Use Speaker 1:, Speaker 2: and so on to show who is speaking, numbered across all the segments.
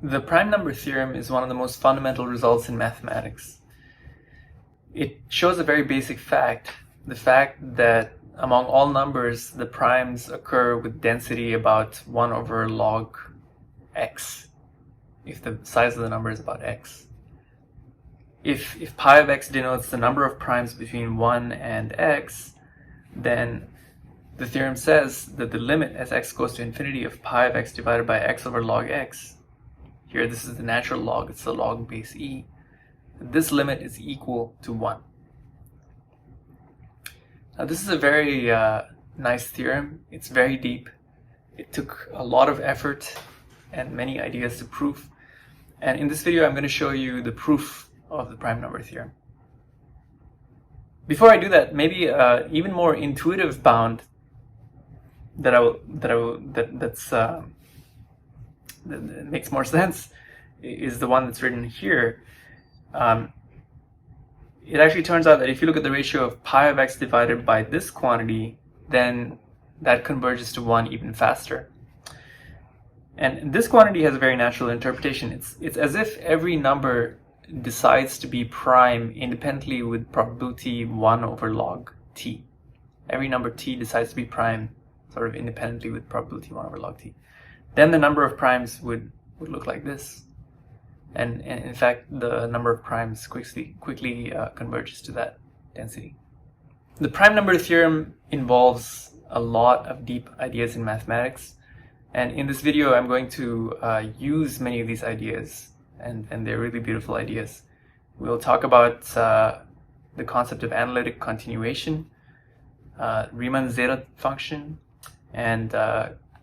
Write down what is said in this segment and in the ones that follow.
Speaker 1: The prime number theorem is one of the most fundamental results in mathematics. It shows a very basic fact, the fact that among all numbers, the primes occur with density about 1 over log x, if the size of the number is about x. If pi of x denotes the number of primes between 1 and x, then the theorem says that the limit as x goes to infinity of pi of x divided by x over log x, here this is the natural log, it's the log base e, this limit is equal to 1. Now this is a very nice theorem. It's very deep. It took a lot of effort and many ideas to prove. And in this video I'm going to show you the proof of the prime number theorem. Before I do that, maybe even more intuitive bound that makes more sense is the one that's written here. It actually turns out that if you look at the ratio of pi of x divided by this quantity, then that converges to 1 even faster. And this quantity has a very natural interpretation. It's as if every number decides to be prime independently with probability 1 over log t. Every number t decides to be prime sort of independently with probability 1 over log t. Then the number of primes would look like this. And in fact, the number of primes quickly converges to that density. The prime number theorem involves a lot of deep ideas in mathematics. And in this video, I'm going to use many of these ideas, and they're really beautiful ideas. We'll talk about the concept of analytic continuation, Riemann's Zeta function, and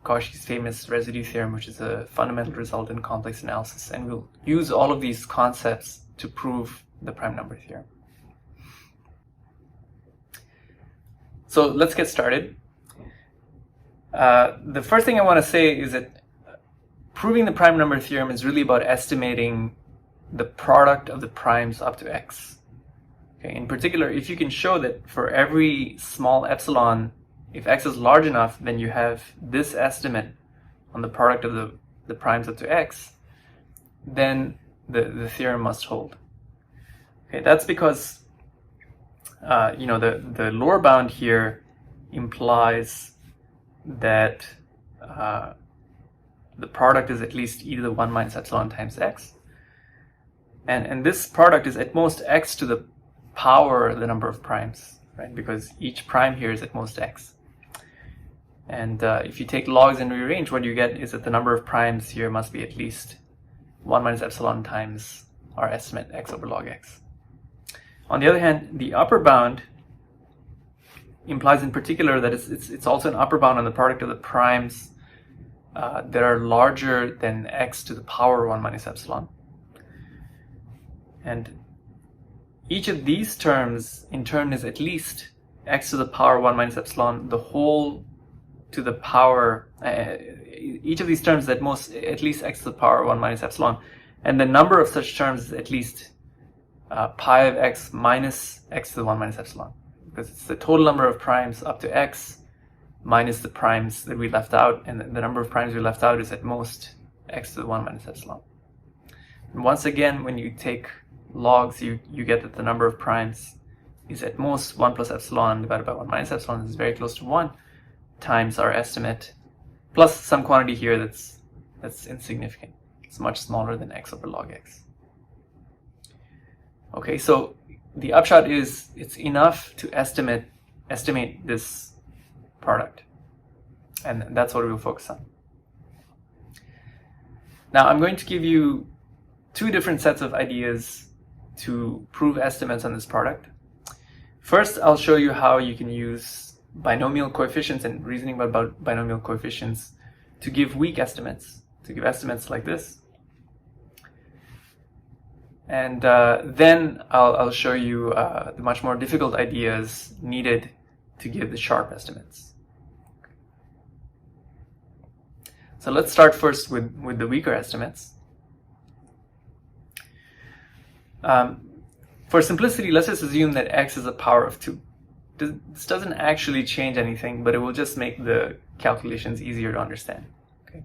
Speaker 1: Cauchy's famous residue theorem, which is a fundamental result in complex analysis. And we'll use all of these concepts to prove the prime number theorem. So let's get started. The first thing I want to say is that proving the prime number theorem is really about estimating the product of the primes up to x. Okay, in particular, if you can show that for every small epsilon, if x is large enough, then you have this estimate on the product of the primes up to x, then the theorem must hold. Okay, that's because the lower bound here implies that the product is at least e to the 1 minus epsilon times x, and this product is at most x to the power of the number of primes, right? Because each prime here is at most x. And if you take logs and rearrange, what you get is that the number of primes here must be at least 1 minus epsilon times our estimate x over log x. On the other hand, the upper bound implies in particular that it's also an upper bound on the product of the primes that are larger than x to the power 1 minus epsilon. And each of these terms in turn is at least x to the power 1 minus epsilon, the whole to the power, each of these terms is at least x to the power 1 minus epsilon, and the number of such terms is at least pi of x minus x to the 1 minus epsilon, because it's the total number of primes up to x minus the primes that we left out, and the number of primes we left out is at most x to the 1 minus epsilon. And once again, when you take logs, you get that the number of primes is at most 1 plus epsilon divided by 1 minus epsilon. This is very close to 1 times our estimate, plus some quantity here that's insignificant. It's much smaller than x over log x. Okay, so the upshot is it's enough to estimate this product, and that's what we'll focus on. Now I'm going to give you two different sets of ideas to prove estimates on this product. First, I'll show you how you can use binomial coefficients and reasoning about binomial coefficients to give weak estimates, to give estimates like this. And then I'll show you the much more difficult ideas needed to give the sharp estimates. So let's start first with the weaker estimates. For simplicity, let's just assume that x is a power of 2. This doesn't actually change anything, but it will just make the calculations easier to understand. Okay.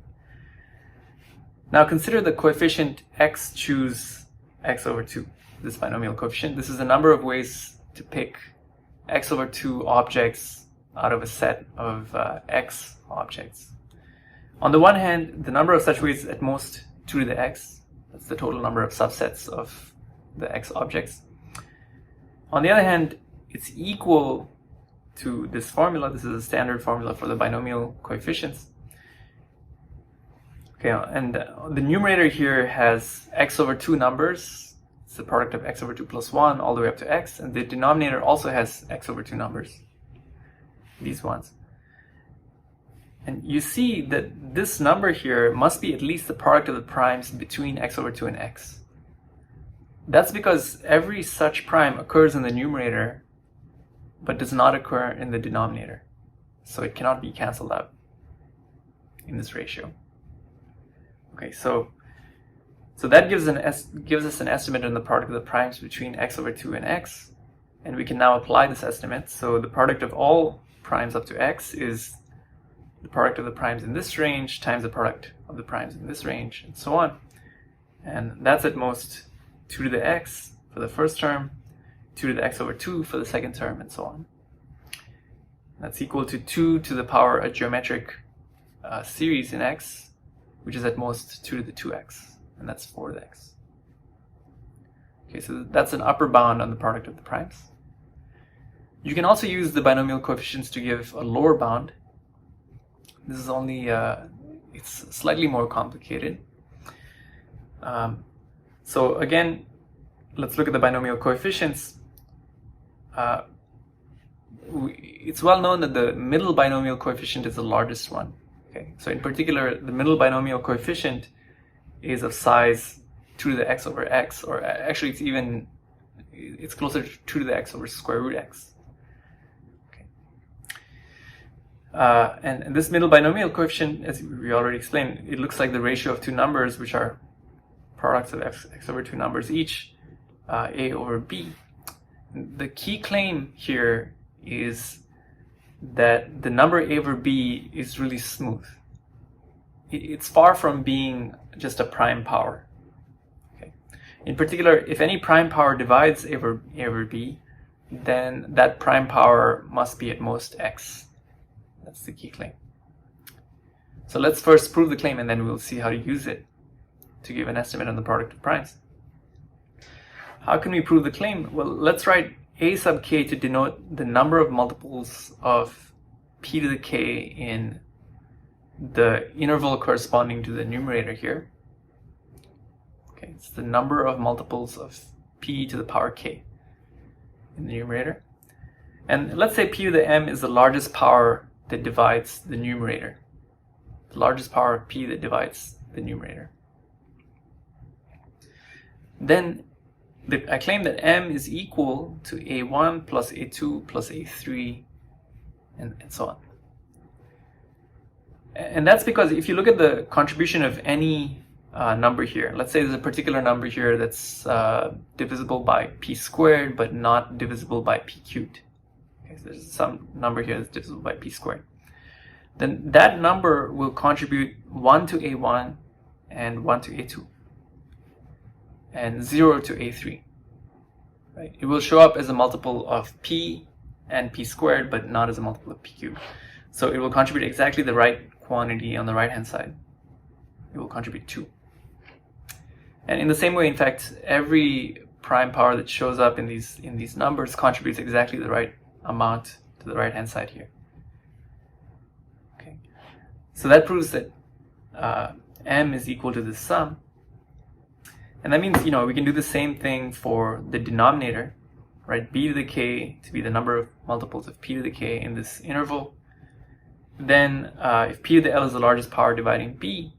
Speaker 1: Now consider the coefficient x choose x over 2, this binomial coefficient. This is a number of ways to pick x over 2 objects out of a set of x objects. On the one hand, the number of such ways is at most 2 to the x. That's the total number of subsets of the x objects. On the other hand, it's equal to this formula. This is a standard formula for the binomial coefficients. Okay, and the numerator here has x over 2 numbers. It's the product of x over 2 plus 1 all the way up to x. And the denominator also has x over 2 numbers, these ones. And you see that this number here must be at least the product of the primes between x over 2 and x. That's because every such prime occurs in the numerator but does not occur in the denominator. So it cannot be cancelled out in this ratio. Okay, so that gives us an estimate on the product of the primes between x over 2 and x, and we can now apply this estimate. So the product of all primes up to x is the product of the primes in this range times the product of the primes in this range, and so on. And that's at most 2 to the x for the first term, 2 to the x over 2 for the second term, and so on. That's equal to 2 to the power a geometric series in x, which is at most 2 to the 2x, and that's 4 to the x. Okay, so that's an upper bound on the product of the primes. You can also use the binomial coefficients to give a lower bound. This is only, it's slightly more complicated. So again, let's look at the binomial coefficients. It's well known that the middle binomial coefficient is the largest one. Okay, so in particular, the middle binomial coefficient is of size 2 to the x over x, or actually it's closer to 2 to the x over square root x. And this middle binomial coefficient, as we already explained, it looks like the ratio of two numbers which are products of x over two numbers each, a over b. The key claim here is that the number a over b is really smooth. It's far from being just a prime power. Okay. In particular, if any prime power divides a over b, then that prime power must be at most x. That's the key claim. So let's first prove the claim, and then we'll see how to use it to give an estimate on the product of primes. How can we prove the claim? Well, let's write a sub k to denote the number of multiples of p to the k in the interval corresponding to the numerator here. Okay, it's the number of multiples of p to the power k in the numerator. And let's say p to the m is the largest power that divides the numerator. The largest power of p that divides the numerator. Then I claim that m is equal to a1 plus a2 plus a3 and so on. And that's because if you look at the contribution of any number here, let's say there's a particular number here that's divisible by p squared but not divisible by p cubed. Okay, so there's some number here that's divisible by p squared. Then that number will contribute 1 to a1 and 1 to a2 and 0 to a3. Right? It will show up as a multiple of p and p squared, but not as a multiple of p cubed. So it will contribute exactly the right quantity on the right hand side. It will contribute 2. And in the same way, in fact, every prime power that shows up in these numbers contributes exactly the right amount to the right hand side here. Okay, so that proves that m is equal to this sum. And that means, we can do the same thing for the denominator, right? B to the k to be the number of multiples of p to the k in this interval. Then if p to the l is the largest power dividing b,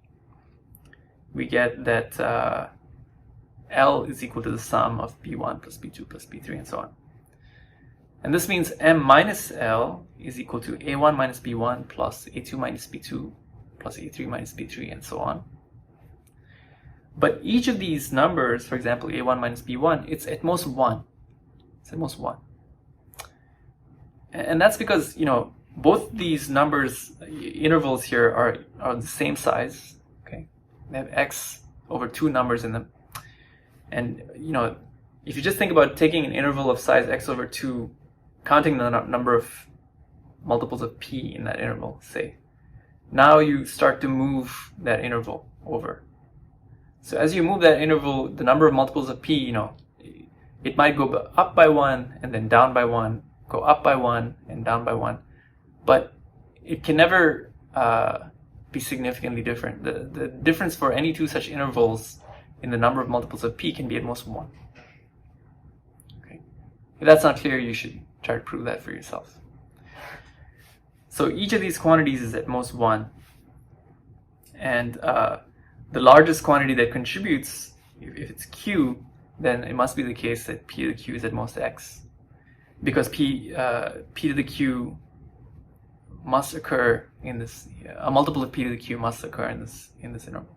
Speaker 1: we get that l is equal to the sum of b1 plus b2 plus b3 and so on. And this means m minus l is equal to a1 minus b1 plus a2 minus b2 plus a3 minus b3 and so on. But each of these numbers, for example, a1 minus b1, it's at most 1. It's at most 1. And that's because, both these numbers, intervals here are the same size. Okay, They have x over 2 numbers in them. And you know, if you just think about taking an interval of size x over 2, counting the number of multiples of p in that interval, say, now you start to move that interval over. So as you move that interval, the number of multiples of p, you know, it might go up by 1 and then down by 1, go up by 1 and down by 1, but it can never be significantly different. The difference for any two such intervals in the number of multiples of p can be at most 1. Okay. If that's not clear, you should try to prove that for yourself. So each of these quantities is at most 1, and the largest quantity that contributes, if it's q, then it must be the case that p to the q is at most x, because p to the q must occur in this, a multiple of p to the q must occur in this interval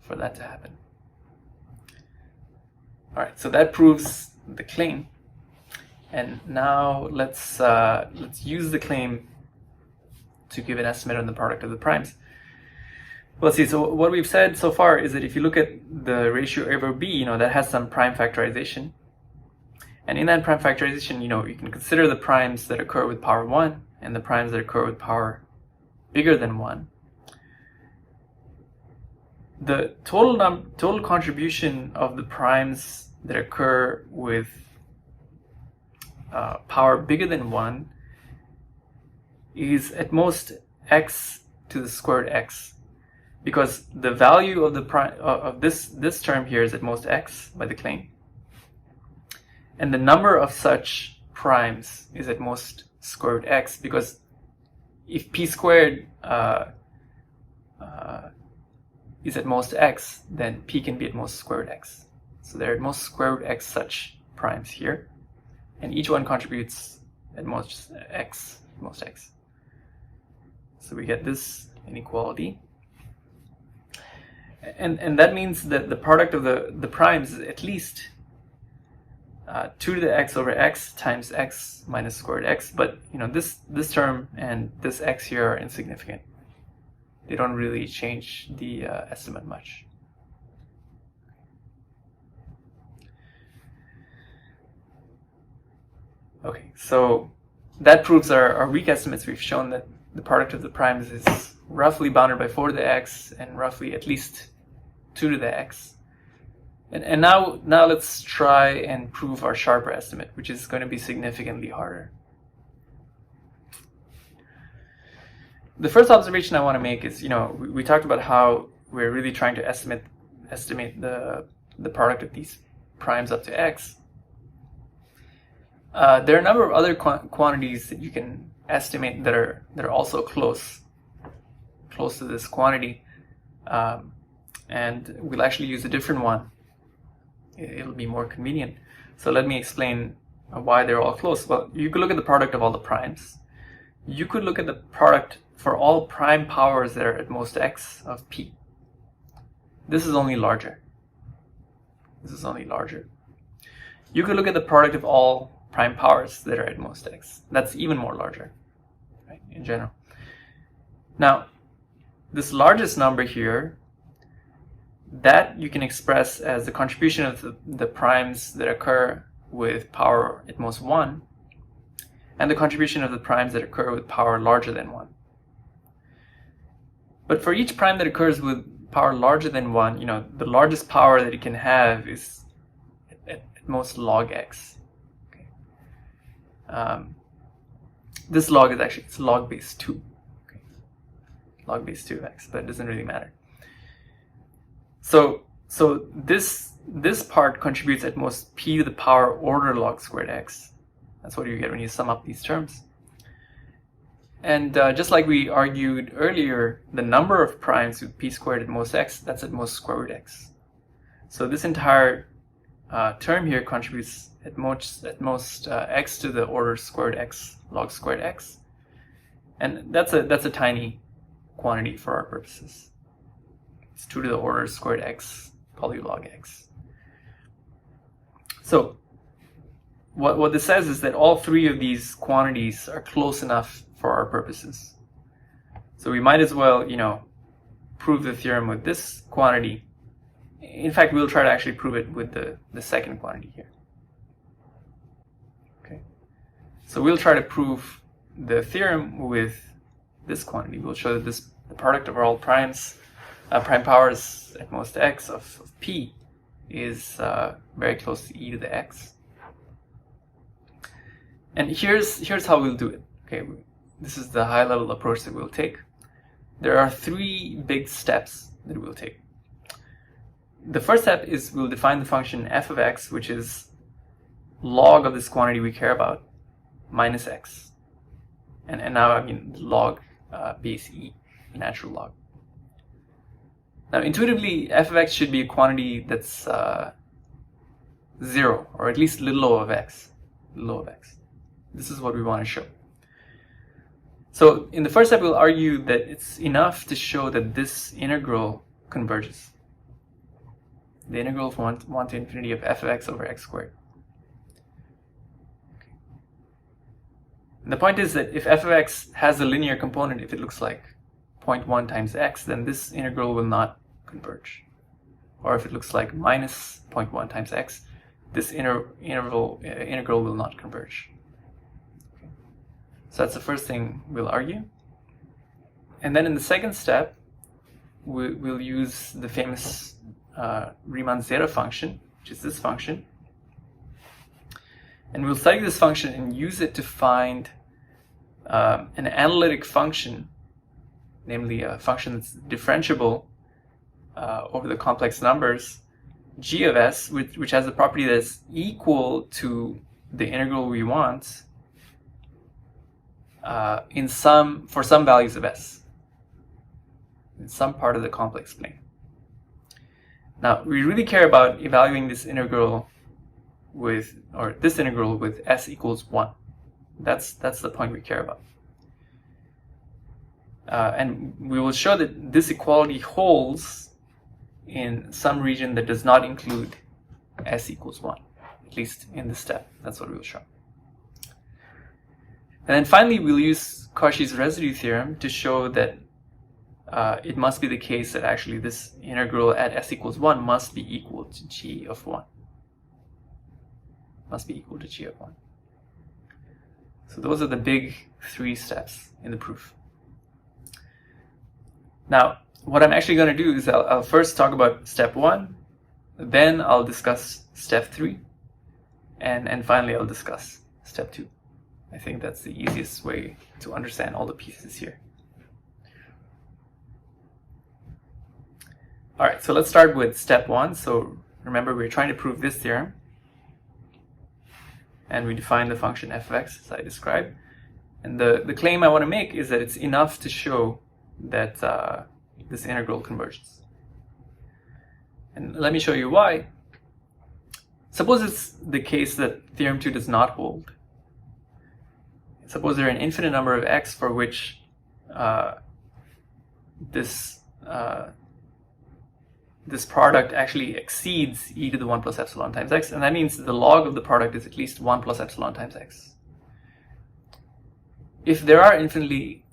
Speaker 1: for that to happen. All right, so that proves the claim, and now let's use the claim to give an estimate on the product of the primes. Let's see, so what we've said so far is that if you look at the ratio A over B, you know, that has some prime factorization. And in that prime factorization, you know, you can consider the primes that occur with power 1 and the primes that occur with power bigger than 1. The total contribution of the primes that occur with power bigger than 1 is at most x to the squared x, because the value of the prime of this term here is at most x by the claim, and the number of such primes is at most square root x, because if p squared is at most x, then p can be at most square root x. So there are at most square root x such primes here, and each one contributes at most x, most x. So we get this inequality, and that means that the product of the primes is at least 2 to the x over x times x minus squared x. But you know, this term and this x here are insignificant. They don't really change the estimate much. Okay, so that proves our weak estimates. We've shown that the product of the primes is roughly bounded by 4 to the x and roughly at least 2 to the x. And now let's try and prove our sharper estimate, which is going to be significantly harder. The first observation I want to make is, you know, we talked about how we're really trying to estimate the product of these primes up to x. There are a number of other quantities that you can estimate that are also close to this quantity, and we'll actually use a different one. It'll be more convenient. So let me explain why they're all close. Well, you could look at the product of all the primes. You could look at the product for all prime powers that are at most x of p. This is only larger. This is only larger. You could look at the product of all prime powers that are at most x. That's even more larger, right, in general. Now, this largest number here, that you can express as the contribution of the primes that occur with power at most 1, and the contribution of the primes that occur with power larger than 1. But for each prime that occurs with power larger than 1, you know, the largest power that it can have is at most log x. Okay. This log is actually, it's log base 2. Okay. Log base 2 of x, but it doesn't really matter. So this part contributes at most p to the power order log squared x. That's what you get when you sum up these terms. And just like we argued earlier, the number of primes with p squared at most x, that's at most square root x. So this entire term here contributes at most x to the order squared x log squared x, and that's a tiny quantity for our purposes. It's 2 to the order squared x polylog x. So what this says is that all three of these quantities are close enough for our purposes. So we might as well, you know, prove the theorem with this quantity. In fact, we'll try to actually prove it with the second quantity here. Okay, so we'll try to prove the theorem with this quantity. We'll show that the product of all primes, prime powers at most x of p is very close to e to the x. And here's how we'll do it. Okay, this is the high-level approach that we'll take. There are three big steps that we'll take. The first step is we'll define the function f of x, which is log of this quantity we care about, minus x. And now I mean log base e, natural log. Now intuitively, f of x should be a quantity that's 0, or at least little o of x. Little o of x. This is what we want to show. So in the first step, we'll argue that it's enough to show that this integral converges. The integral from 1 to infinity of f of x over x squared. Okay. And the point is that if f of x has a linear component, if it looks like 0.1 times x, then this integral will not converge. Or if it looks like minus 0.1 times x, this integral will not converge. Okay. So that's the first thing we'll argue. And then in the second step, we'll use the famous Riemann's Zeta function, which is this function. And we'll study this function and use it to find an analytic function, namely a function that's differentiable over the complex numbers, g of s, which has a property that's equal to the integral we want for some values of s, in some part of the complex plane. Now, we really care about evaluating this integral with s equals 1. That's the point we care about. And we will show that this equality holds in some region that does not include s equals 1, at least in this step. That's what we will show. And then finally, we'll use Cauchy's residue theorem to show that it must be the case that actually this integral at s equals 1 must be equal to g of 1. Must be equal to g of 1. So those are the big three steps in the proof. Now, what I'm actually going to do is I'll first talk about step 1, then I'll discuss step 3, and finally I'll discuss step 2. I think that's the easiest way to understand all the pieces here. Alright, so let's start with step 1. So remember, we're trying to prove this theorem. And we define the function f of x as I described. And the claim I want to make is that it's enough to show that this integral converges. And let me show you why. Suppose it's the case that theorem 2 does not hold. Suppose there are an infinite number of x for which this product actually exceeds e to the 1 plus epsilon times x, and that means the log of the product is at least 1 plus epsilon times x. If there are infinitely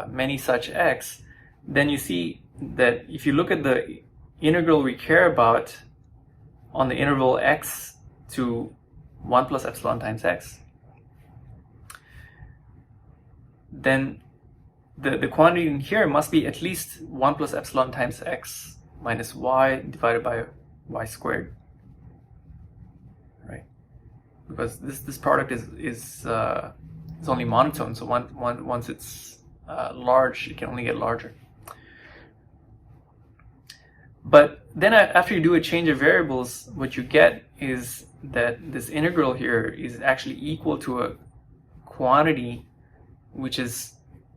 Speaker 1: many such x, then you see that if you look at the integral we care about on the interval x to 1 plus epsilon times x, then the quantity in here must be at least 1 plus epsilon times x minus y divided by y squared, right? Because this product is only monotone, so once it's large, it can only get larger. But then after you do a change of variables, what you get is that this integral here is actually equal to a quantity which is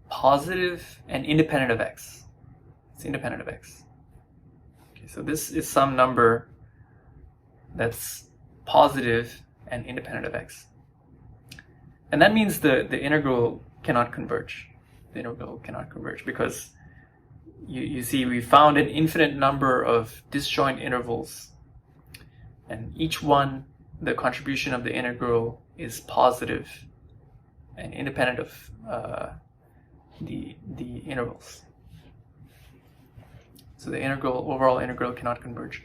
Speaker 1: positive and independent of x. It's independent of x. Okay, so this is some number that's positive and independent of x. And that means the integral cannot converge. The integral cannot converge because you see we found an infinite number of disjoint intervals, and each one, the contribution of the integral is positive and independent of the intervals. So the overall integral cannot converge.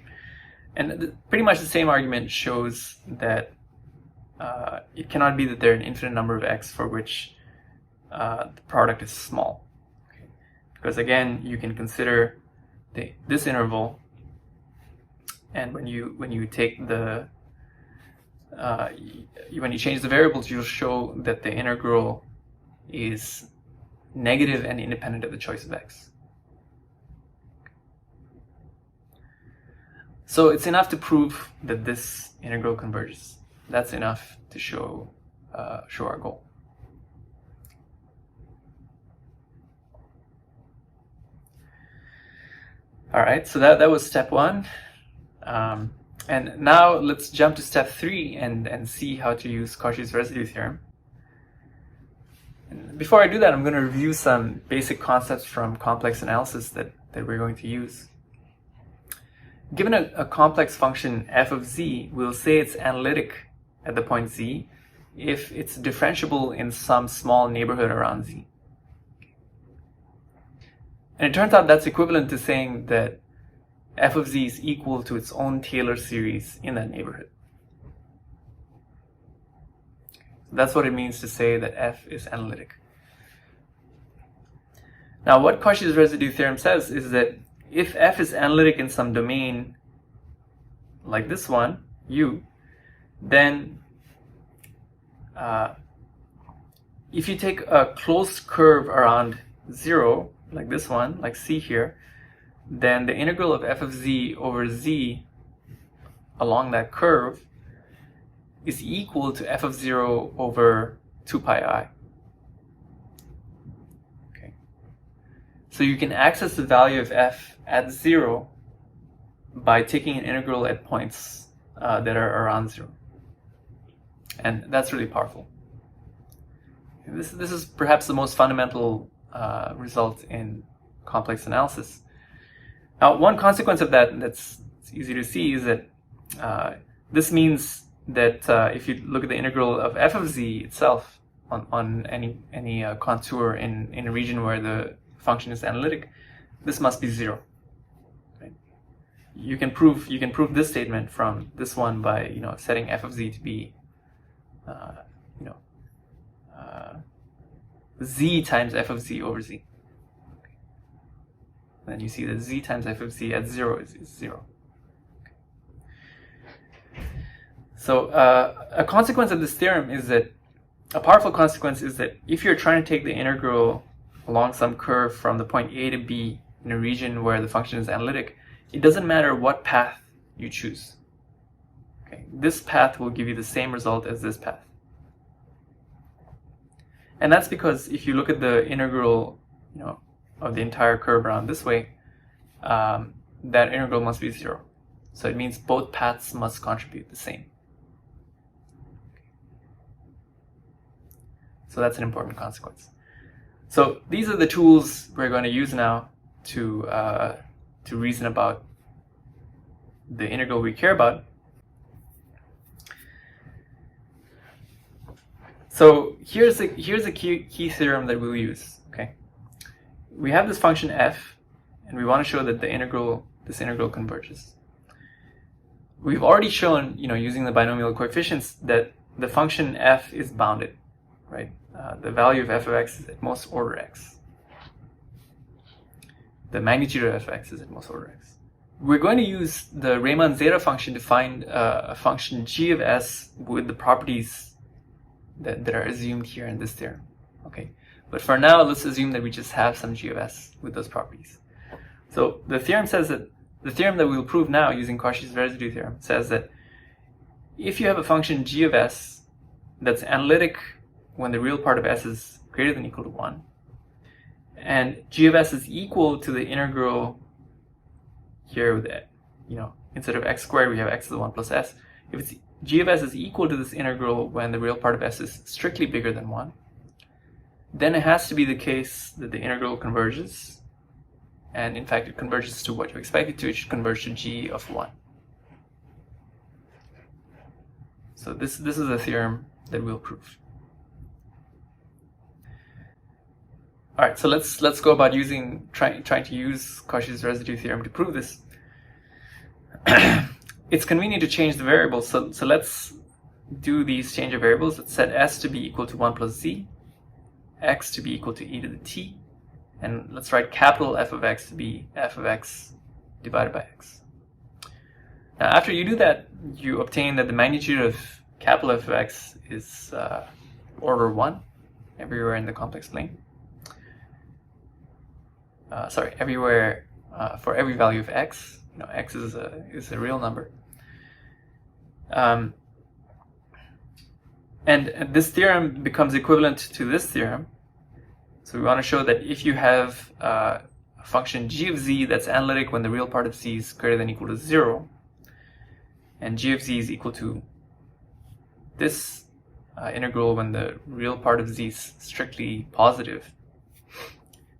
Speaker 1: And pretty much the same argument shows that it cannot be that there are an infinite number of x for which the product is small. Okay. Because again, you can consider this interval, and when you take the when you change the variables, you'll show that the integral is negative and independent of the choice of x. So it's enough to prove that this integral converges. That's enough to show our goal. All right, so that was step 1. And now let's jump to step 3 and see how to use Cauchy's residue theorem. And before I do that, I'm going to review some basic concepts from complex analysis that we're going to use. Given a complex function f of z, we'll say it's analytic at the point z if it's differentiable in some small neighborhood around z. And it turns out that's equivalent to saying that f of z is equal to its own Taylor series in that neighborhood. That's what it means to say that f is analytic. Now, what Cauchy's residue theorem says is that if f is analytic in some domain like this one, U, then if you take a closed curve around 0, like this one, like C here, then the integral of f of z over z along that curve is equal to f of 0 over 2 pi I. Okay. So you can access the value of f at 0 by taking an integral at points that are around 0. And that's really powerful. This is perhaps the most fundamental result in complex analysis. Now, one consequence of that that's easy to see is that this means that if you look at the integral of f of z itself on any contour in a region where the function is analytic, this must be 0. Right? You can prove this statement from this one by setting f of z to be z times f of z over z. Then you see that z times f of z at 0 is 0. So a consequence of this theorem is that, a powerful consequence is that if you're trying to take the integral along some curve from the point A to B in a region where the function is analytic, it doesn't matter what path you choose. Okay? This path will give you the same result as this path. And that's because if you look at the integral, of the entire curve around this way, that integral must be 0. So it means both paths must contribute the same. So that's an important consequence. So these are the tools we're going to use now to reason about the integral we care about. So here's a key theorem that we'll use. Okay, we have this function f, and we want to show that this integral converges. We've already shown, using the binomial coefficients, that the function f is bounded, right? The value of f of x is at most order x. The magnitude of f of x is at most order x. We're going to use the Riemann zeta function to find a function g of s with the properties that are assumed here in this theorem. Okay, but for now, let's assume that we just have some g of s with those properties. So the theorem says that the theorem that we'll prove now using Cauchy's residue theorem says that if you have a function g of s that's analytic when the real part of s is greater than or equal to 1, and g of s is equal to the integral here with instead of x squared we have x to the 1 plus s. If it's g of s is equal to this integral when the real part of s is strictly bigger than 1, then it has to be the case that the integral converges, and in fact it converges to what you expect it to. It should converge to g of 1. So this is a theorem that we'll prove. All right, so let's go about trying to use Cauchy's residue theorem to prove this. It's convenient to change the variables, so let's do these change of variables. Let's set s to be equal to 1 plus z, x to be equal to e to the t, and let's write capital F of x to be f of x divided by x. Now, after you do that, you obtain that the magnitude of capital F of x is order 1 everywhere in the complex plane. Everywhere for every value of x. You know, x is a real number. And this theorem becomes equivalent to this theorem. So we want to show that if you have a function g of z that's analytic when the real part of z is greater than or equal to 0, and g of z is equal to this integral when the real part of z is strictly positive,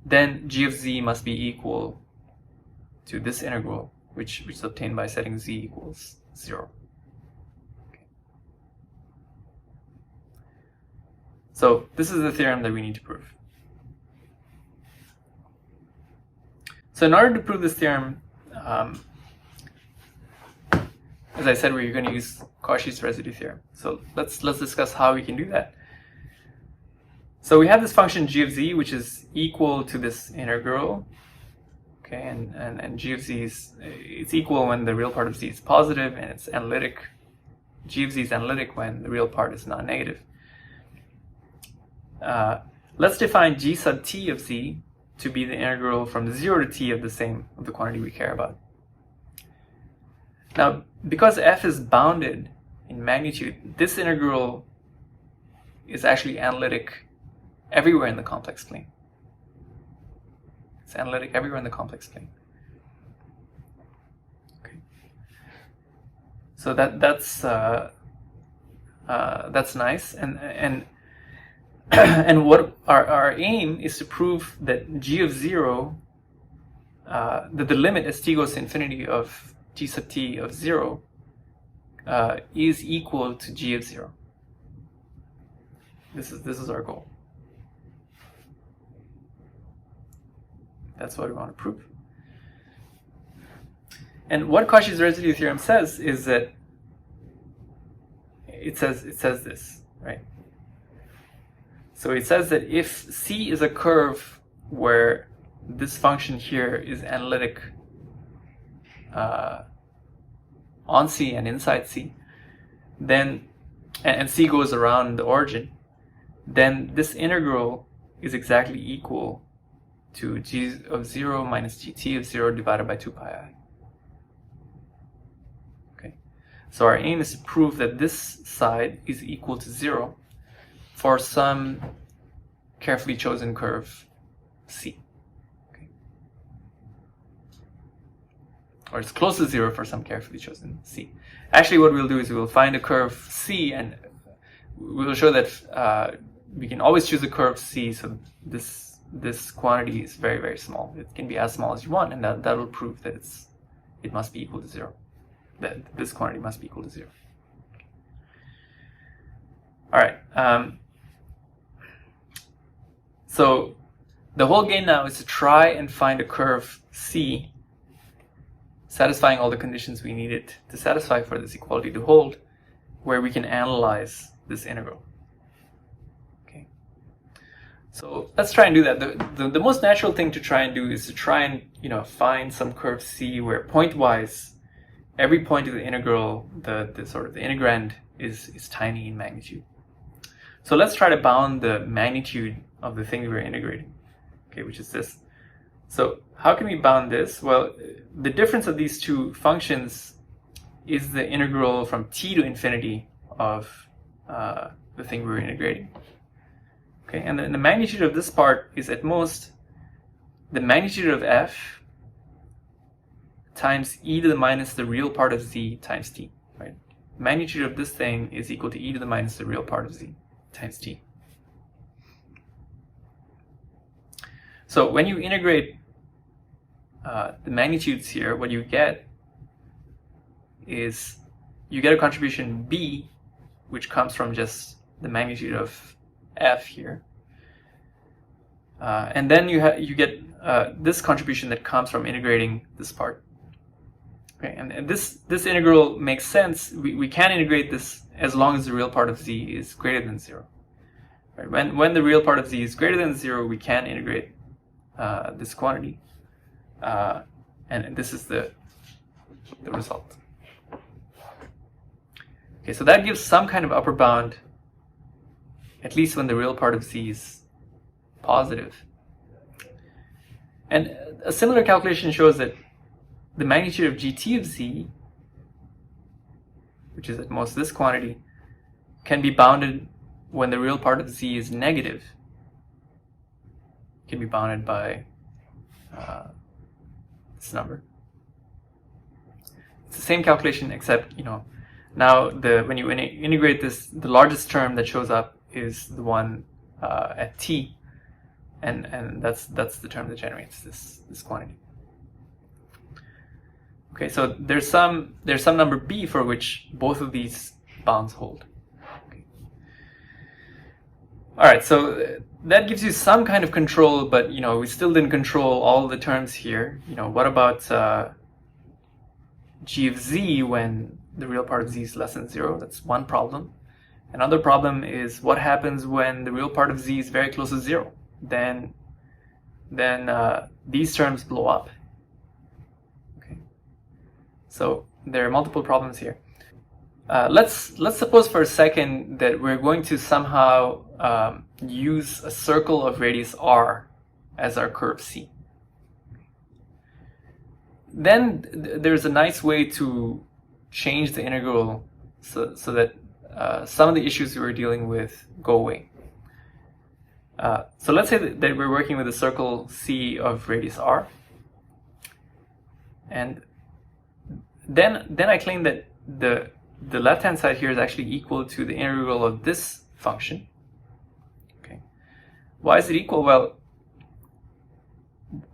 Speaker 1: then g of z must be equal to this integral, which is obtained by setting z equals 0. Okay. So this is the theorem that we need to prove. So in order to prove this theorem, as I said, we're going to use Cauchy's residue theorem. So let's discuss how we can do that. So we have this function g of z, which is equal to this integral, okay, and g of z it's equal when the real part of z is positive, and it's analytic. G of z is analytic when the real part is non-negative. Let's define g sub t of z to be the integral from 0 to t of the quantity we care about. Now, because f is bounded in magnitude, this integral is actually analytic everywhere in the complex plane. It's analytic everywhere in the complex plane. Okay. So that's nice, and and what our aim is to prove that g of 0, that the limit as t goes to infinity of g sub t of 0 is equal to g of 0. This is our goal. That's what we want to prove. And what Cauchy's residue theorem says is that it says this, right? So it says that if C is a curve where this function here is analytic on C and inside C, then and C goes around the origin, then this integral is exactly equal to g of 0 minus gt of 0 divided by 2 pi I. Okay, so our aim is to prove that this side is equal to 0 for some carefully chosen curve C. Okay. Or it's close to 0 for some carefully chosen C. Actually, what we'll do is we'll find a curve C, and we'll show that we can always choose a curve C, so this quantity is very, very small. It can be as small as you want, and that will prove that it must be equal to 0. That this quantity must be equal to 0. All right. So the whole game now is to try and find a curve C satisfying all the conditions we needed to satisfy for this equality to hold, where we can analyze this integral. Okay. So let's try and do that. The most natural thing to try and do is to try and find some curve C where pointwise every point of the integral, the sort of the integrand is tiny in magnitude. So let's try to bound the magnitude of the thing we're integrating, okay, which is this. So how can we bound this? Well, the difference of these two functions is the integral from t to infinity of the thing we're integrating. Okay, and the magnitude of this part is at most the magnitude of f times e to the minus the real part of z times t, right? Magnitude of this thing is equal to e to the minus the real part of z times t. So when you integrate the magnitudes here, what you get is you get a contribution b, which comes from just the magnitude of f here, And then you get this contribution that comes from integrating this part. Okay, and this integral makes sense. We can integrate this as long as the real part of z is greater than 0. Right? When the real part of z is greater than 0, we can integrate this quantity, and this is the result. Okay, so that gives some kind of upper bound, at least when the real part of z is positive. And a similar calculation shows that the magnitude of gt of z, which is at most this quantity, can be bounded when the real part of z is negative. It can be bounded by this number. It's the same calculation, except now when you integrate this, the largest term that shows up is the one at t, and that's the term that generates this quantity. Okay, so there's some number b for which both of these bounds hold. Okay. All right, so that gives you some kind of control, but we still didn't control all the terms here. What about g of z when the real part of z is less than 0? That's one problem. Another problem is what happens when the real part of z is very close to 0. Then these terms blow up. Okay. So there are multiple problems here. Let's suppose for a second that we're going to somehow use a circle of radius r as our curve c. Then there's a nice way to change the integral so that some of the issues we were dealing with go away. So let's say that we're working with a circle c of radius r, and then I claim that the left-hand side here is actually equal to the integral of this function. Okay, why is it equal? Well,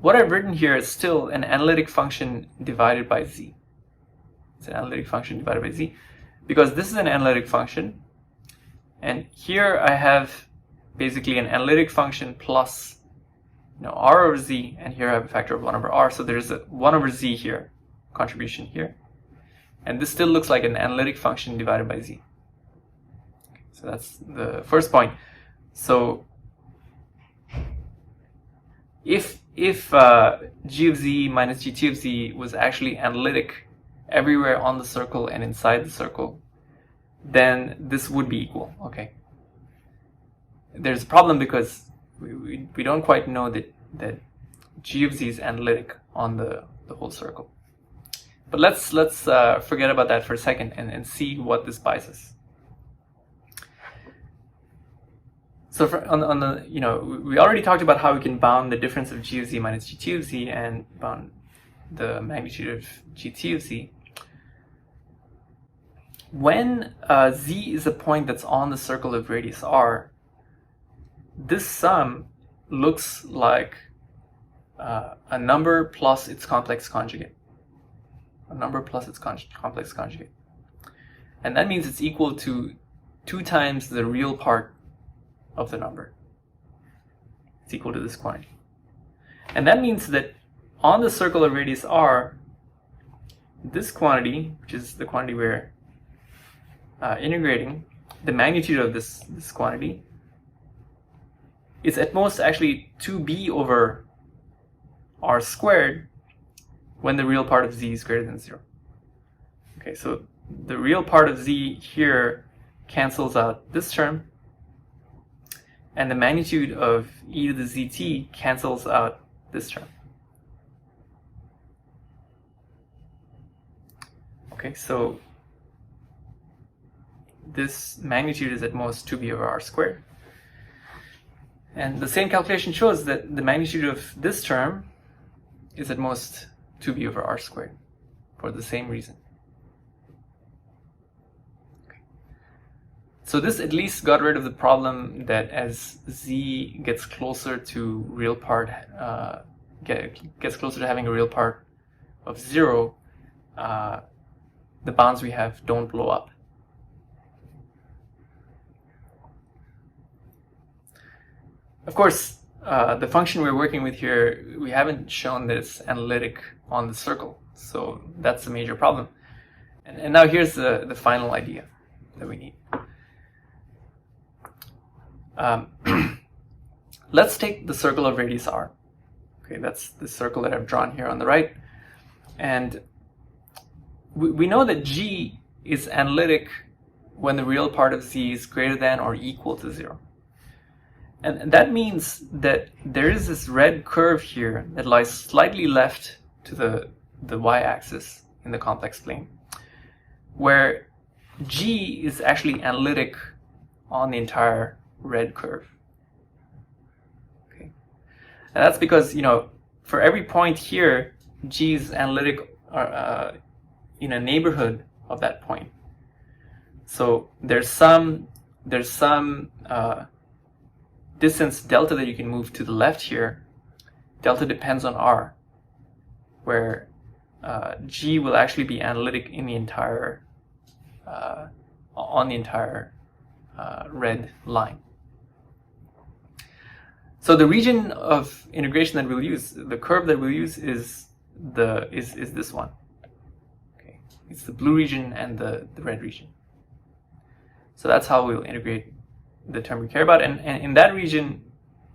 Speaker 1: what I've written here is still an analytic function divided by z. It's an analytic function divided by z, because this is an analytic function, and here I have basically an analytic function plus r over z, and here I have a factor of 1 over r, so there's a 1 over z here, contribution here, and this still looks like an analytic function divided by z. Okay, so that's the first point. So if g of z minus gt of z was actually analytic everywhere on the circle and inside the circle, then this would be equal. Okay. There's a problem because we don't quite know that g of z is analytic on the whole circle. But let's forget about that for a second and see what this buys us. So on the we already talked about how we can bound the difference of g of z minus gt of z and bound the magnitude of gt of z. When z is a point that's on the circle of radius r, this sum looks like a number plus its complex conjugate. A number plus its complex conjugate. And that means it's equal to 2 times the real part of the number. It's equal to this quantity. And that means that on the circle of radius r, this quantity, which is the quantity we're integrating, the magnitude of this quantity, is at most actually 2b over r squared when the real part of z is greater than 0. Okay, so the real part of z here cancels out this term, and the magnitude of e to the zt cancels out this term. Okay, so this magnitude is at most 2b over r squared. And the same calculation shows that the magnitude of this term is at most 2b over r squared for the same reason. Okay. So this at least got rid of the problem that as z gets closer to real part, gets closer to having a real part of 0, the bounds we have don't blow up. Of course, the function we're working with here, we haven't shown that it's analytic on the circle. So that's a major problem. And now here's the final idea that we need. Let's take the circle of radius r. Okay, that's the circle that I've drawn here on the right. And we know that g is analytic when the real part of z is greater than or equal to 0. And that means that there is this red curve here that lies slightly left to the y-axis in the complex plane, where g is actually analytic on the entire red curve. Okay, and that's because, you know, for every point here, g is analytic in a neighborhood of that point. So there's some distance delta that you can move to the left here. Delta depends on r, where g will actually be analytic in the entire on the entire red line. So the region of integration that we'll use, the curve that we'll use, is this one. Okay, it's the blue region and the red region. So that's how we'll integrate the term we care about, and in that region,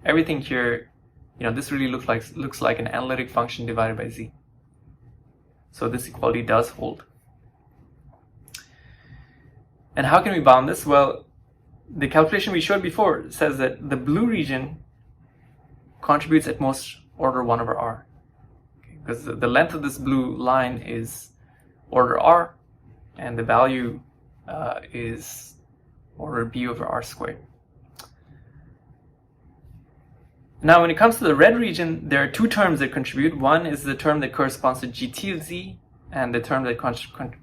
Speaker 1: everything here, you know, this really looks like an analytic function divided by z. So this equality does hold. And how can we bound this? Well, the calculation we showed before says that the blue region contributes at most order 1 over r, okay, because the length of this blue line is order r, and the value is order b over r squared. Now, when it comes to the red region, there are two terms that contribute. One is the term that corresponds to gt of z, and the term that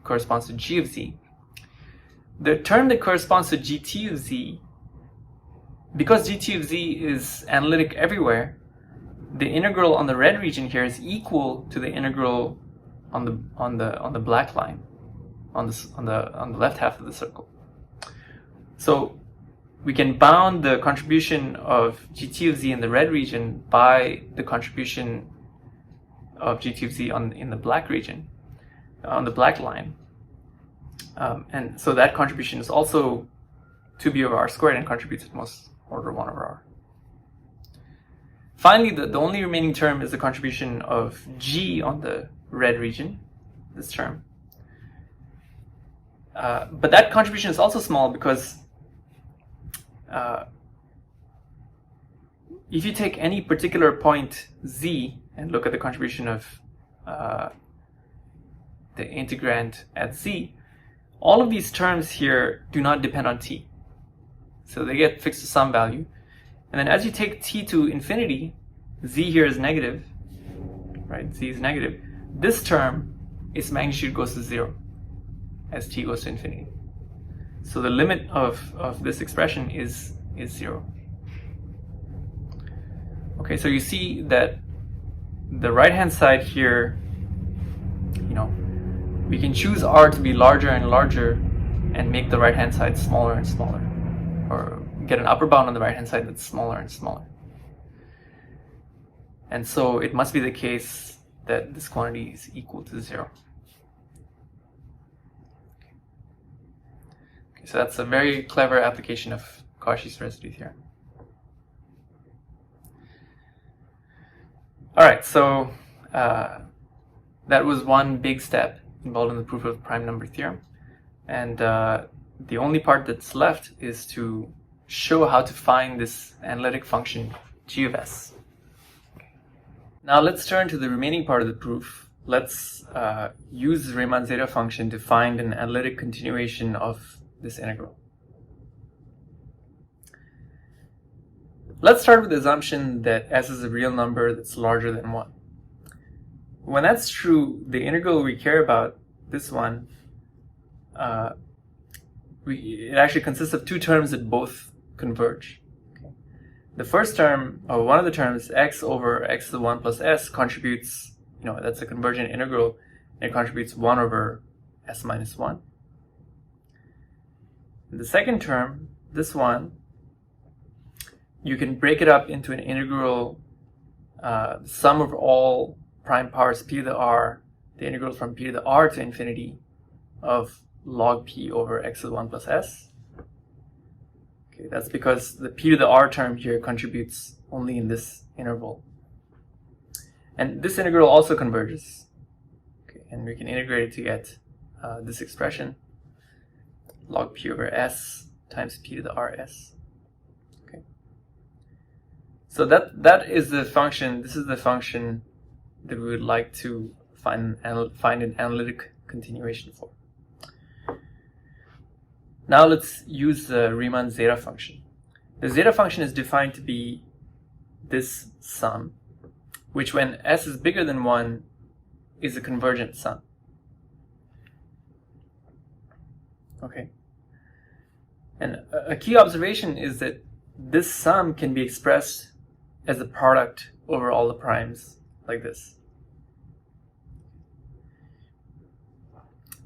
Speaker 1: corresponds to g of z. The term that corresponds to gt of z, because gt of z is analytic everywhere, the integral on the red region here is equal to the integral on the black line, on the left half of the circle. So we can bound the contribution of gt of z in the red region by the contribution of gt of z in the black region, on the black line. And so that contribution is also 2b over r squared and contributes at most order 1 over r. Finally, the only remaining term is the contribution of g on the red region, this term. But that contribution is also small because if you take any particular point z and look at the contribution of the integrand at z, all of these terms here do not depend on t. So they get fixed to some value. And then as you take t to infinity, z here is negative, right? Z is negative. This term, its magnitude goes to 0 as t goes to infinity. So the limit of this expression is 0. Okay, so you see that the right-hand side here, you know, we can choose r to be larger and larger and make the right-hand side smaller and smaller, or get an upper bound on the right-hand side that's smaller and smaller. And so it must be the case that this quantity is equal to 0. Okay, so that's a very clever application of Cauchy's residue theorem. All right, so that was one big step involved in the proof of prime number theorem. And the only part that's left is to show how to find this analytic function g of s. Now let's turn to the remaining part of the proof. Let's use the Riemann zeta function to find an analytic continuation of this integral. Let's start with the assumption that s is a real number that's larger than 1. When that's true, the integral we care about, this one, it actually consists of two terms that both converge. Okay. The first term, or one of the terms, x over x to the 1 plus s, contributes, you know, that's a convergent integral, and it contributes 1 over s minus 1. And the second term, this one, you can break it up into an integral sum of all prime powers p to the r, the integral from p to the r to infinity of log p over x to the 1 plus s. Okay, that's because the p to the r term here contributes only in this interval. And this integral also converges. Okay, and we can integrate it to get this expression, log p over s times p to the rs. Okay. So that is the function. This is the function that we would like to find an analytic continuation for. Now let's use the Riemann zeta function. The zeta function is defined to be this sum, which when s is bigger than 1 is a convergent sum. Okay. And a key observation is that this sum can be expressed as a product over all the primes like this.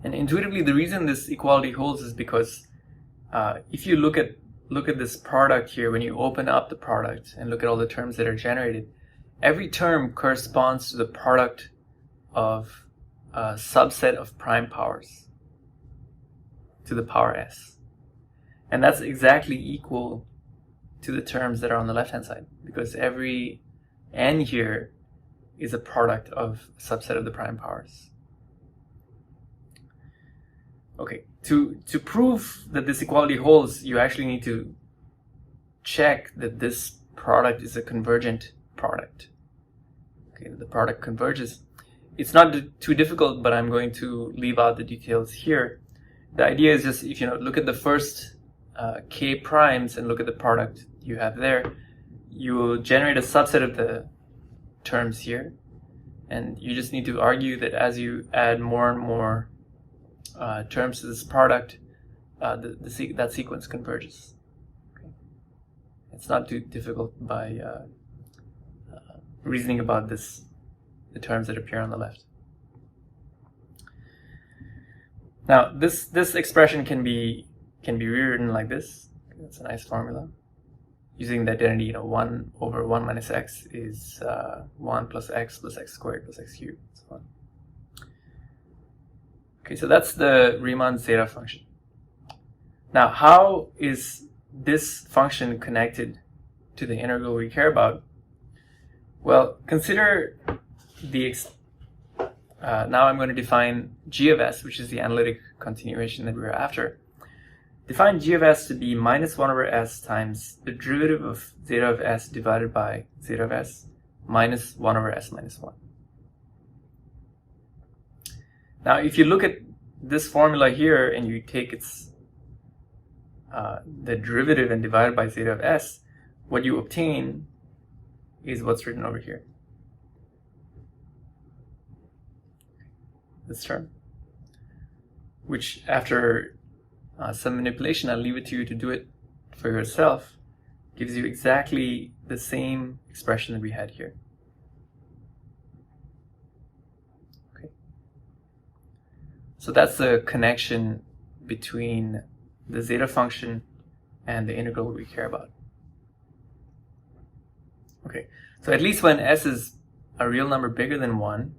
Speaker 1: And intuitively, the reason this equality holds is because if you look at this product here, when you open up the product and look at all the terms that are generated, every term corresponds to the product of a subset of prime powers to the power s. And that's exactly equal to the terms that are on the left-hand side, because every n here is a product of a subset of the prime powers. Okay, to prove that this equality holds, you actually need to check that this product is a convergent product. Okay, the product converges. It's not too difficult, but I'm going to leave out the details here. The idea is just, if you look at the first k primes and look at the product you have there, you will generate a subset of the terms here, and you just need to argue that as you add more and more terms to this product, that sequence converges. Okay. It's not too difficult by reasoning about the terms that appear on the left. Now, this expression can be rewritten like this. That's a nice formula. Using the identity, 1 over 1 minus x is 1 plus x squared plus x cubed, and so on. Okay, so that's the Riemann zeta function. Now, how is this function connected to the integral we care about? Well, consider now I'm going to define g of s, which is the analytic continuation that we're after. Define g of s to be minus 1 over s times the derivative of zeta of s divided by zeta of s minus 1 over s minus 1. Now, if you look at this formula here and you take its the derivative and divide it by zeta of s, what you obtain is what's written over here. This term, which after some manipulation, I'll leave it to you to do it for yourself, gives you exactly the same expression that we had here. Okay. So that's the connection between the zeta function and the integral we care about. Okay, so at least when s is a real number bigger than 1,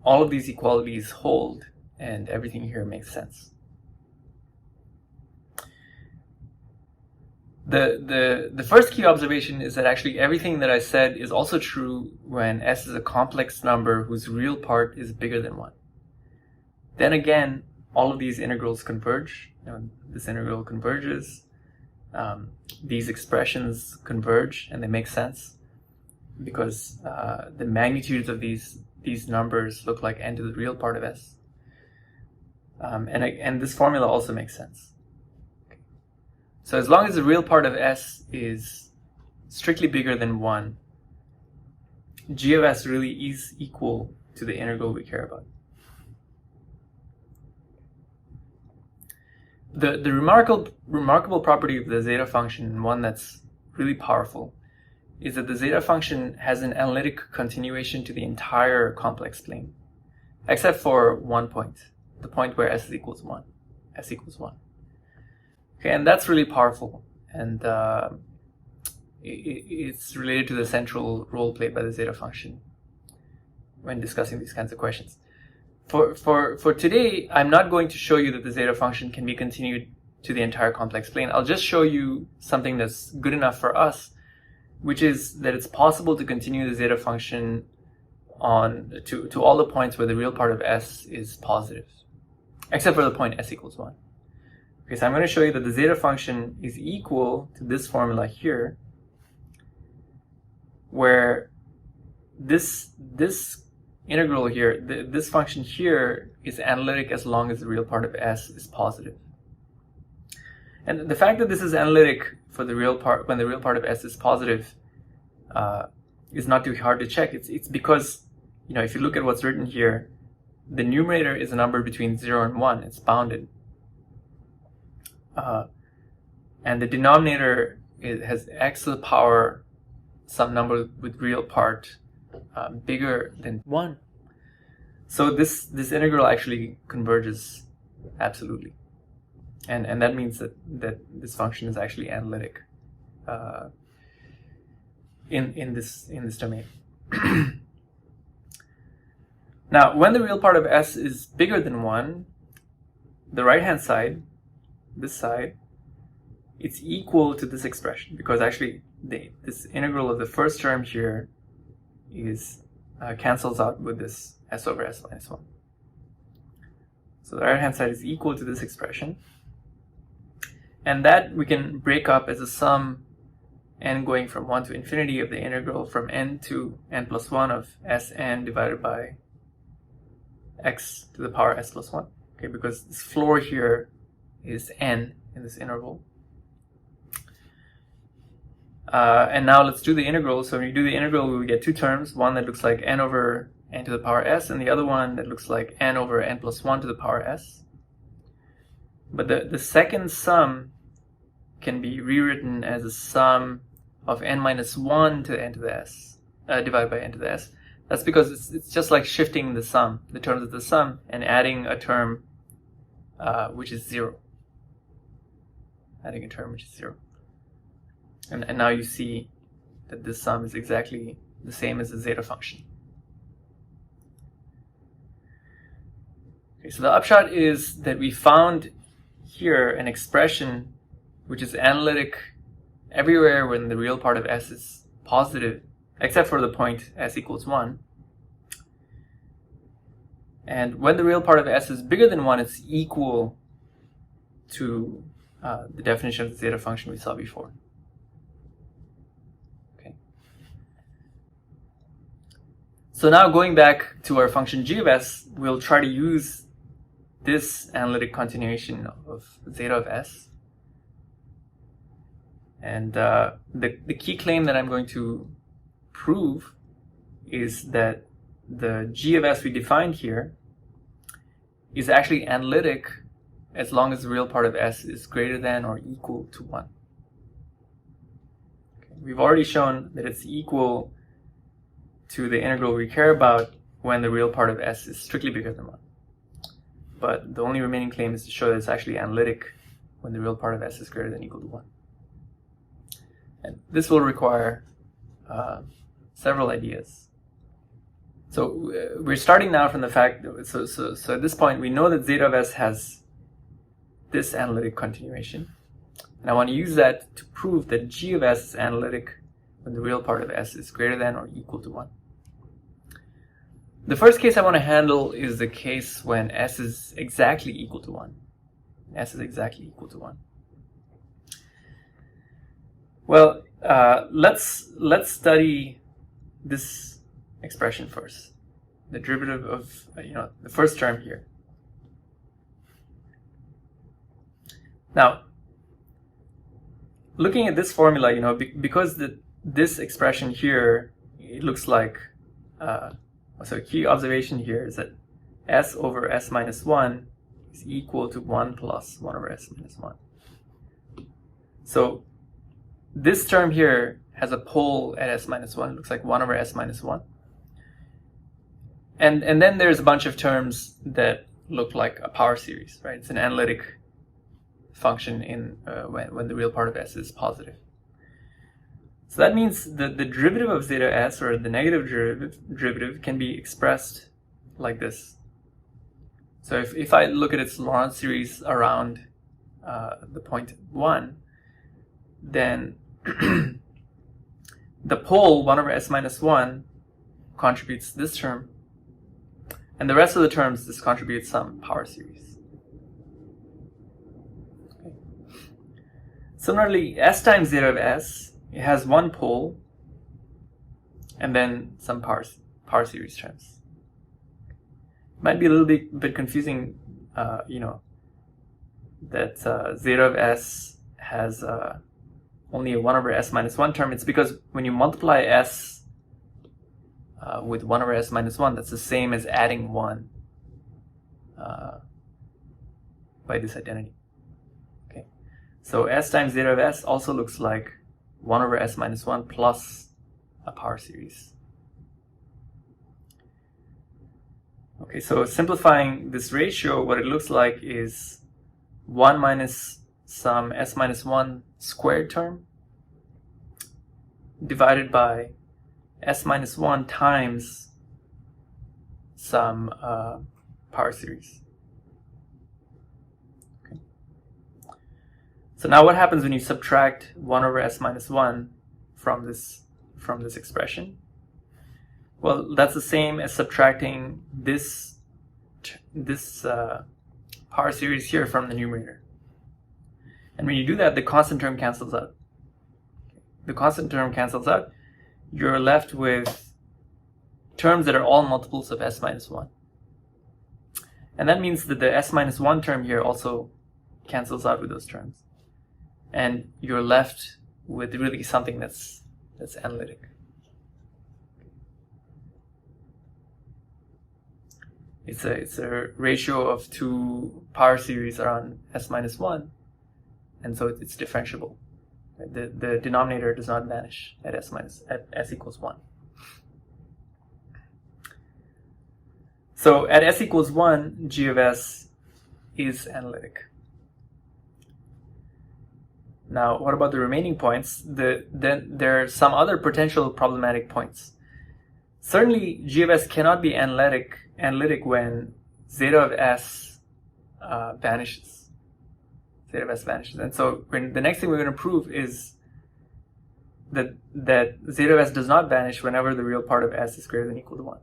Speaker 1: all of these equalities hold and everything here makes sense. The first key observation is that actually everything that I said is also true when s is a complex number whose real part is bigger than 1. Then again, all of these integrals converge. This integral converges. These expressions converge and they make sense because the magnitudes of these numbers look like n to the real part of s. And this formula also makes sense. So as long as the real part of s is strictly bigger than 1, g of s really is equal to the integral we care about. The remarkable property of the zeta function, and one that's really powerful, is that the zeta function has an analytic continuation to the entire complex plane, except for one point, the point where s equals 1. Okay, and that's really powerful. And it's related to the central role played by the zeta function when discussing these kinds of questions. For today, I'm not going to show you that the zeta function can be continued to the entire complex plane. I'll just show you something that's good enough for us, which is that it's possible to continue the zeta function on to all the points where the real part of s is positive, except for the point s equals 1. Okay, so I'm going to show you that the zeta function is equal to this formula here, where this integral here, this function here, is analytic as long as the real part of s is positive. And the fact that this is analytic for the real part when the real part of s is positive is not too hard to check. It's because, you know, if you look at what's written here, the numerator is a number between 0 and 1. It's bounded. And the denominator has x to the power some number with real part bigger than 1. So this integral actually converges absolutely. And that means that this function is actually analytic in this domain. Now, when the real part of s is bigger than 1, the right-hand side, this side, it's equal to this expression, because actually this integral of the first term here is cancels out with this s over s minus 1. So the right-hand side is equal to this expression. And that we can break up as a sum n going from 1 to infinity of the integral from n to n plus 1 of Sn divided by x to the power s plus 1. Okay, because this floor here is n in this interval. And now let's do the integral. So when you do the integral, we get two terms, one that looks like n over n to the power s, and the other one that looks like n over n plus 1 to the power s. But the second sum can be rewritten as a sum of n minus 1 to n to the s, divided by n to the s. That's because it's just like shifting the sum, the terms of the sum, and adding a term which is 0. Adding a term which is 0. And now you see that this sum is exactly the same as the zeta function. Okay, so the upshot is that we found here an expression which is analytic everywhere when the real part of s is positive, except for the point s equals 1. And when the real part of s is bigger than 1, it's equal to the definition of the zeta function we saw before. Okay. So now going back to our function g of s, we'll try to use this analytic continuation of zeta of s. And the key claim that I'm going to prove is that the g of s we defined here is actually analytic as long as the real part of s is greater than or equal to 1. Okay. We've already shown that it's equal to the integral we care about when the real part of s is strictly bigger than 1. But the only remaining claim is to show that it's actually analytic when the real part of s is greater than or equal to 1. And this will require several ideas. So we're starting now from the fact, so at this point we know that zeta of s has this analytic continuation. And I want to use that to prove that g of s is analytic when the real part of s is greater than or equal to 1. The first case I want to handle is the case when s is exactly equal to 1. S is exactly equal to 1. Well, let's study this expression first. The derivative of the first term here. Now, looking at this formula, because this expression here, it looks like so a key observation here is that s over s minus 1 is equal to 1 plus 1 over s minus 1. So this term here has a pole at s minus 1. It looks like 1 over s minus 1. And then there's a bunch of terms that look like a power series, right? It's an analytic function in when the real part of s is positive. So that means that the derivative of zeta s, or the negative derivative, can be expressed like this. So if I look at its Laurent series around the point 1, then the pole 1 over s minus 1 contributes this term, and the rest of the terms this contributes some power series. Okay. Similarly, s times zeta of s, it has one pole and then some power series terms. It might be a little bit confusing, that zeta of s has only a 1 over s minus 1 term. It's because when you multiply s with 1 over s minus 1, that's the same as adding 1 by this identity. Okay, so s times zeta of s also looks like 1 over s minus 1 plus a power series. Okay, so simplifying this ratio, what it looks like is 1 minus some s minus 1 squared term divided by s minus 1 times some power series. Okay. So now what happens when you subtract 1 over s minus 1 from this expression? Well, that's the same as subtracting this power series here from the numerator. And when you do that, the constant term cancels out. The constant term cancels out. You're left with terms that are all multiples of s minus 1. And that means that the s minus 1 term here also cancels out with those terms. And you're left with really something that's analytic. It's a ratio of two power series around s minus 1, and so it's differentiable. The denominator does not vanish at s equals 1. So at s equals 1, g of s is analytic. Now, what about the remaining points? Then there are some other potential problematic points. Certainly, g of s cannot be analytic when zeta of s vanishes. Zeta of s vanishes. And so the next thing we're going to prove is that zeta of s does not vanish whenever the real part of s is greater than or equal to 1.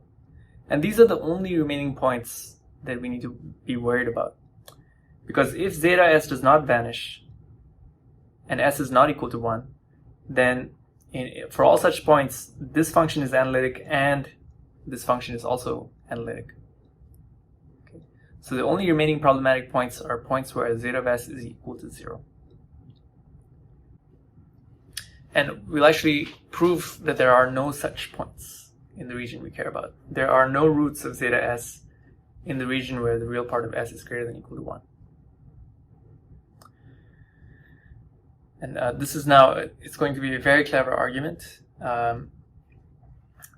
Speaker 1: And these are the only remaining points that we need to be worried about. Because if zeta s does not vanish and s is not equal to 1, then for all such points, this function is analytic and this function is also analytic. Okay. So the only remaining problematic points are points where zeta of s is equal to 0. And we'll actually prove that there are no such points in the region we care about. There are no roots of zeta s in the region where the real part of s is greater than or equal to 1. And this is now, it's going to be a very clever argument.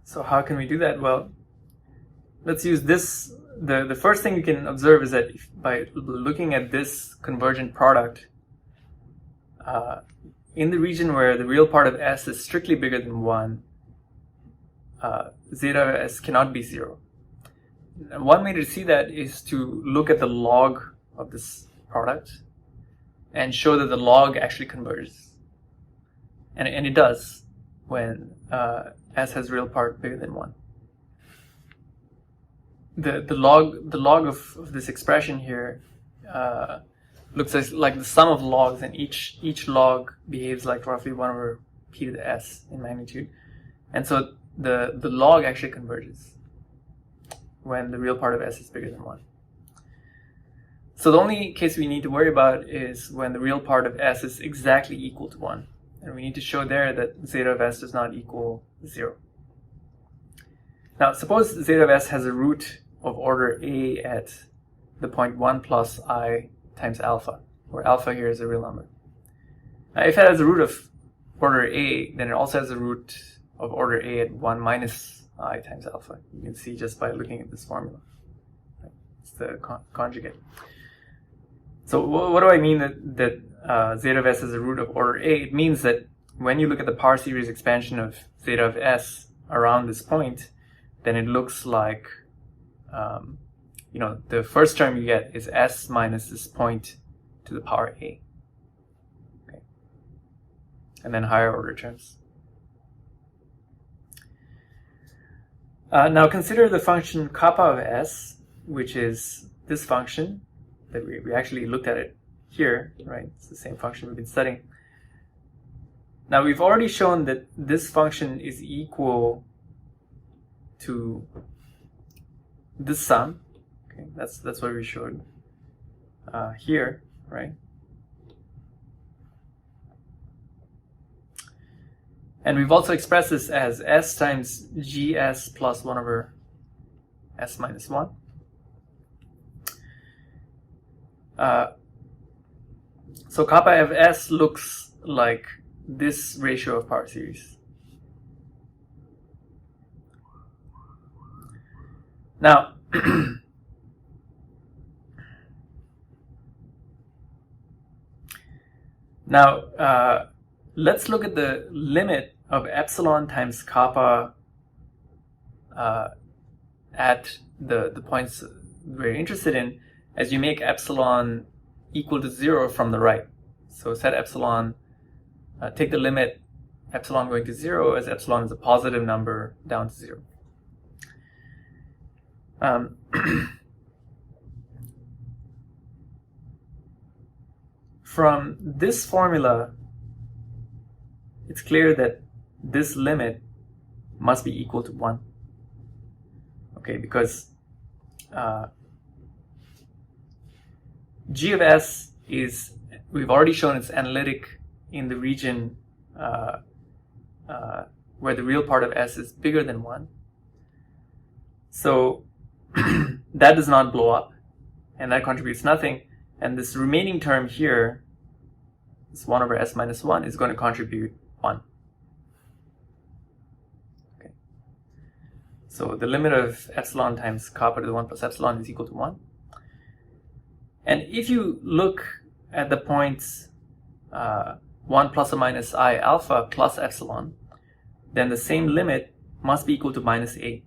Speaker 1: So how can we do that? Well, let's use this. The first thing you can observe is that by looking at this convergent product, in the region where the real part of s is strictly bigger than 1, zeta of s cannot be 0. And one way to see that is to look at the log of this product and show that the log actually converges. And it does when s has real part bigger than 1. The log of this expression here looks like the sum of logs, and each log behaves like roughly 1 over p to the s in magnitude. And so the log actually converges when the real part of s is bigger than 1. So the only case we need to worry about is when the real part of s is exactly equal to 1. And we need to show there that zeta of s does not equal 0. Now, suppose zeta of s has a root of order a at the point 1 plus I times alpha, where alpha here is a real number. Now, if it has a root of order a, then it also has a root of order a at 1 minus I times alpha. You can see just by looking at this formula. It's the conjugate. So what do I mean that zeta of s is a root of order a? It means that when you look at the power series expansion of zeta of s around this point, then it looks like, the first term you get is s minus this point to the power a. Okay. And then higher order terms. Now consider the function kappa of s, which is this function that we actually looked at it here, right? It's the same function we've been studying. Now we've already shown that this function is equal to this sum. Okay, that's what we showed here, right? And we've also expressed this as s times gs plus 1 over s minus 1. So kappa of s looks like this ratio of power series. Now, let's look at the limit of epsilon times kappa at the points we're interested in as you make epsilon equal to 0 from the right. So set epsilon, take the limit epsilon going to 0 as epsilon is a positive number down to 0. From this formula, it's clear that this limit must be equal to 1. Okay, because g of s is, we've already shown it's analytic in the region where the real part of s is bigger than 1. So that does not blow up, and that contributes nothing. And this remaining term here, this 1 over s minus 1, is going to contribute 1. Okay. So the limit of epsilon times kappa to the 1 plus epsilon is equal to 1. And if you look at the points 1 plus or minus I alpha plus epsilon, then the same limit must be equal to minus a.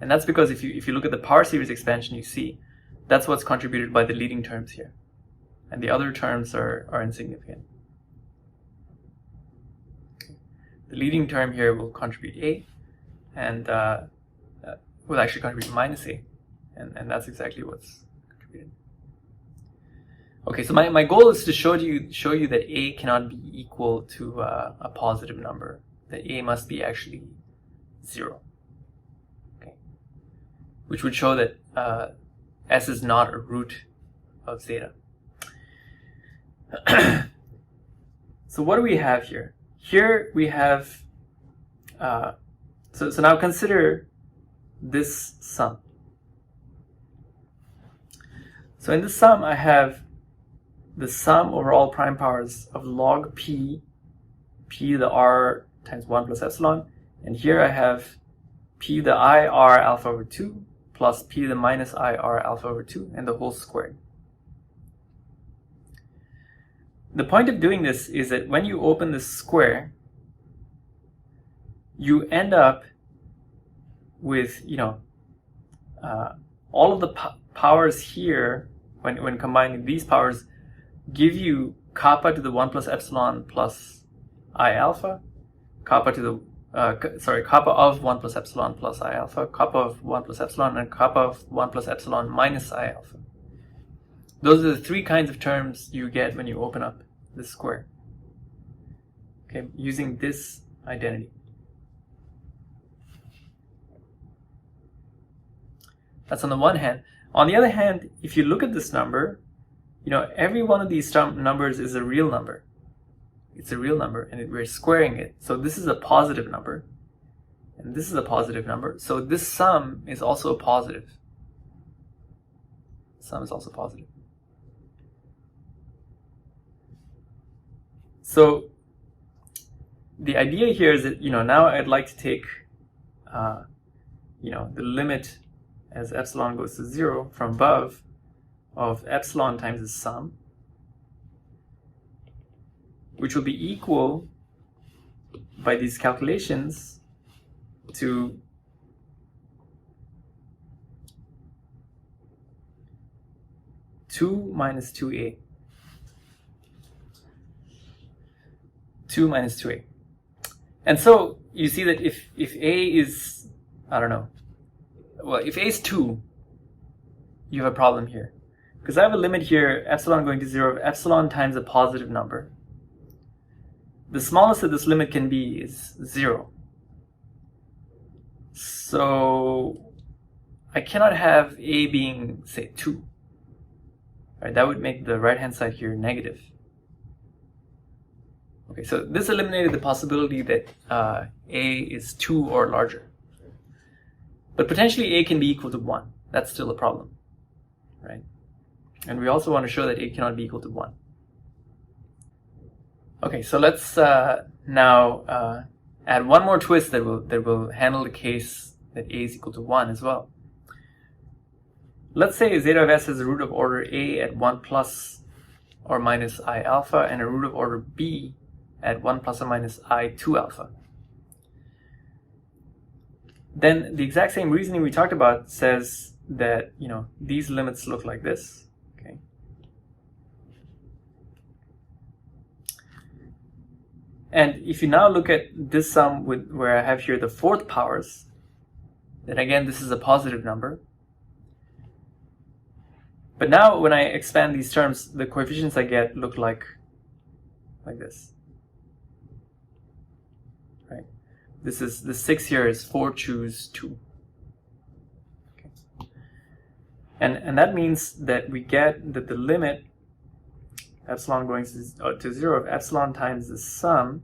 Speaker 1: And that's because if you look at the power series expansion, you see that's what's contributed by the leading terms here. And the other terms are insignificant. Okay. The leading term here will contribute a, and will actually contribute minus a. And that's exactly what's contributed. Okay, so my goal is to show you that a cannot be equal to a positive number. That a must be actually 0. Okay, which would show that s is not a root of zeta. So what do we have here? Here we have, so now consider this sum. So in this sum I have the sum over all prime powers of log p to the r times 1 plus epsilon, and here I have p to the I r alpha over 2 plus p to the minus I r alpha over 2 and the whole squared. The point of doing this is that when you open this square, you end up with, all of the powers here, when combining these powers, give you kappa to the 1 plus epsilon plus I alpha, kappa to the kappa of 1 plus epsilon plus I alpha, kappa of 1 plus epsilon, and kappa of 1 plus epsilon minus I alpha. Those are the three kinds of terms you get when you open up this square. Okay, using this identity. That's on the one hand. On the other hand, if you look at this number, every one of these numbers is a real number. It's a real number, and we're squaring it. So this is a positive number, and this is a positive number. So this sum is also a positive. Sum is also positive. So the idea here is that, now I'd like to take, the limit as epsilon goes to 0 from above of epsilon times the sum which will be equal by these calculations to two minus 2a. 2 minus 2a. And so you see that if a is, I don't know, well, if a is 2, you have a problem here. Because I have a limit here, epsilon going to 0 of epsilon times a positive number. The smallest that this limit can be is 0. So I cannot have a being, say, 2. Right, that would make the right-hand side here negative. Okay, so this eliminated the possibility that a is 2 or larger. But potentially a can be equal to 1. That's still a problem, right? And we also want to show that a cannot be equal to 1. Okay, so let's now add one more twist that will handle the case that a is equal to 1 as well. Let's say zeta of s has a root of order a at 1 plus or minus I alpha and a root of order b at 1 plus or minus I 2 alpha. Then the exact same reasoning we talked about says that, you know, these limits look like this. Okay. And if you now look at this sum with where I have here the fourth powers, then again this is a positive number. But now when I expand these terms, the coefficients I get look like this. Right? This is the 6 here is 4 choose 2. Okay. And that means that we get that the limit epsilon going to 0 of epsilon times the sum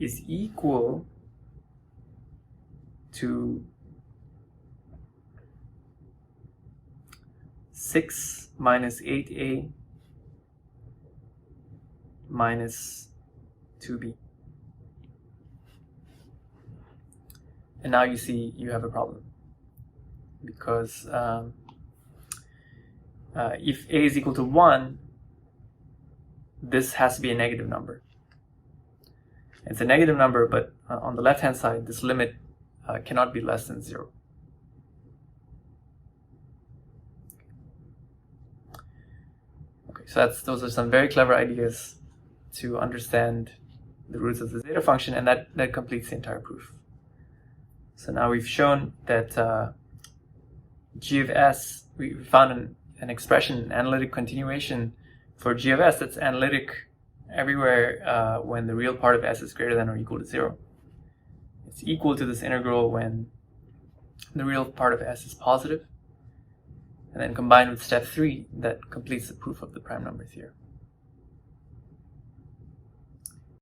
Speaker 1: is equal to 6 minus 8a minus 2b. And now you see you have a problem, because if a is equal to 1, this has to be a negative number. It's a negative number, but on the left hand side this limit cannot be less than 0. So those are some very clever ideas to understand the roots of the zeta function, and that completes the entire proof. So now we've shown that g of s, we found an expression, an analytic continuation for g of s that's analytic everywhere when the real part of s is greater than or equal to 0. It's equal to this integral when the real part of s is positive. And then combined with step 3, that completes the proof of the prime number theorem.